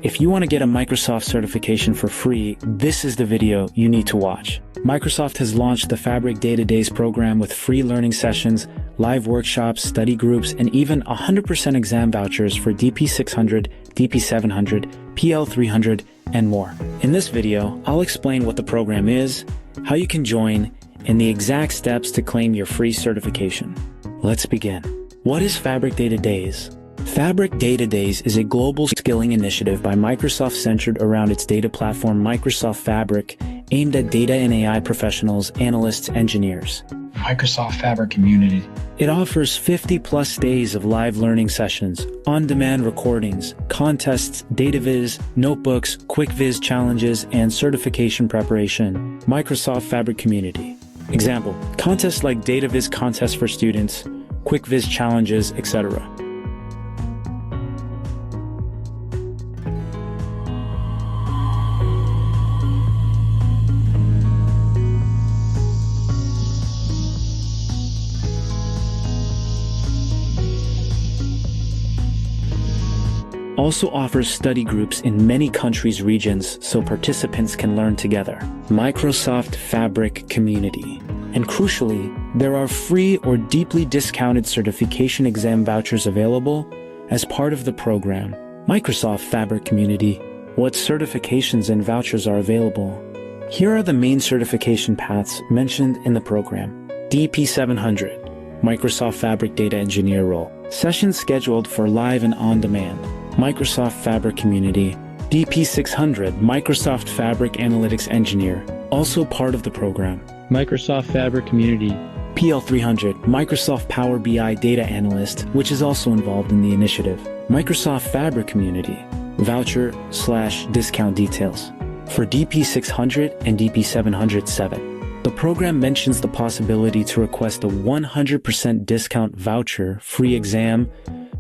If you want to get a Microsoft certification for free, this is the video you need to watch. Microsoft has launched the Fabric Data Days program with free learning sessions, live workshops, study groups, and even 100% exam vouchers for DP600, DP700, PL300, and more. In this video, I'll explain what the program is, how you can join, and the exact steps to claim your free certification. Let's begin. What is Fabric Data Days? Fabric Data Days is a global skilling initiative by Microsoft centered around its data platform Microsoft Fabric, aimed at data and AI professionals, analysts, engineers. Microsoft Fabric Community. It offers 50+ days of live learning sessions, on-demand recordings, contests, data viz, notebooks, quick viz challenges, and certification preparation. Microsoft Fabric Community. Example, contests like data viz contests for students, quick viz challenges, etc. Also offers study groups in many countries' regions so participants can learn together. Microsoft Fabric Community. And crucially, there are free or deeply discounted certification exam vouchers available as part of the program. Microsoft Fabric Community. What certifications and vouchers are available? Here are the main certification paths mentioned in the program. DP700, Microsoft Fabric Data Engineer role. Sessions scheduled for live and on-demand. Microsoft Fabric Community. DP600, Microsoft Fabric Analytics Engineer, also part of the program. Microsoft Fabric Community. PL300, Microsoft Power BI Data Analyst, which is also involved in the initiative. Microsoft Fabric Community. Voucher/discount details. For DP600 and DP707. The program mentions the possibility to request a 100% discount voucher free exam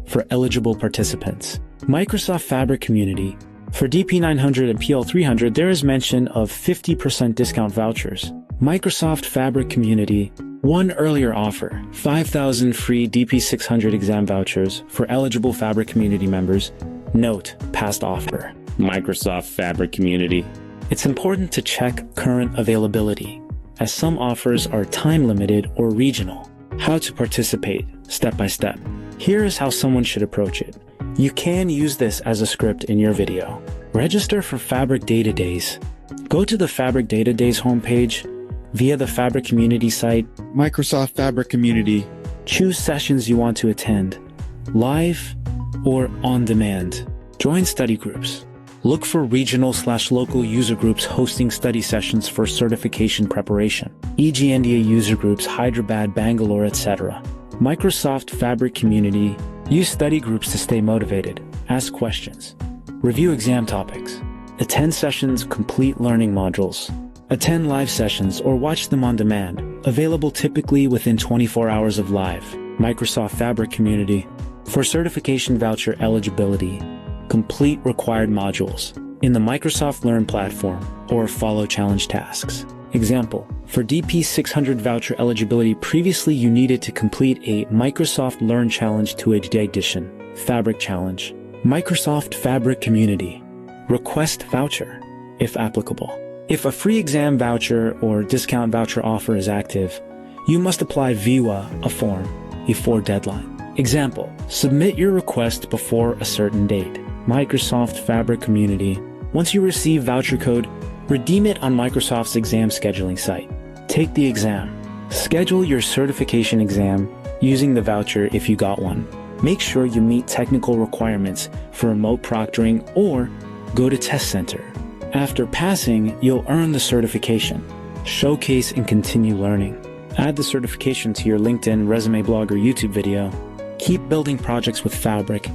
for eligible participants. Microsoft Fabric Community. For DP900 and PL300, there is mention of 50% discount vouchers. Microsoft Fabric Community. One earlier offer, 5,000 free DP600 exam vouchers for eligible Fabric Community members. Note, past offer. Microsoft Fabric Community. It's important to check current availability, as some offers are time-limited or regional. How to participate, step by step. Here is how someone should approach it. You can use this as a script in your video. Register for Fabric Data Days. Go to the Fabric Data Days homepage via the Fabric Community site. Microsoft Fabric Community. Choose sessions you want to attend, live or on demand. Join study groups. Look for regional/local user groups hosting study sessions for certification preparation, e.g. India user groups, Hyderabad, Bangalore, etc. Microsoft Fabric Community. Use study groups to stay motivated. Ask questions. Review exam topics. Attend sessions, complete learning modules. Attend live sessions or watch them on demand. Available typically within 24 hours of live. Microsoft Fabric Community. For certification voucher eligibility, complete required modules in the Microsoft Learn platform or follow challenge tasks. Example, for DP600 voucher eligibility, previously you needed to complete a Microsoft Learn Challenge 2 edition, Fabric Challenge. Microsoft Fabric Community. Request voucher, if applicable. If a free exam voucher or discount voucher offer is active, you must apply via a form before deadline. Example, submit your request before a certain date. Microsoft Fabric Community. Once you receive voucher code, redeem it on Microsoft's exam scheduling site. Take the exam. Schedule your certification exam using the voucher if you got one. Make sure you meet technical requirements for remote proctoring or go to test center. After passing, you'll earn the certification. Showcase and continue learning. Add the certification to your LinkedIn, resume, blog, or YouTube video. Keep building projects with Fabric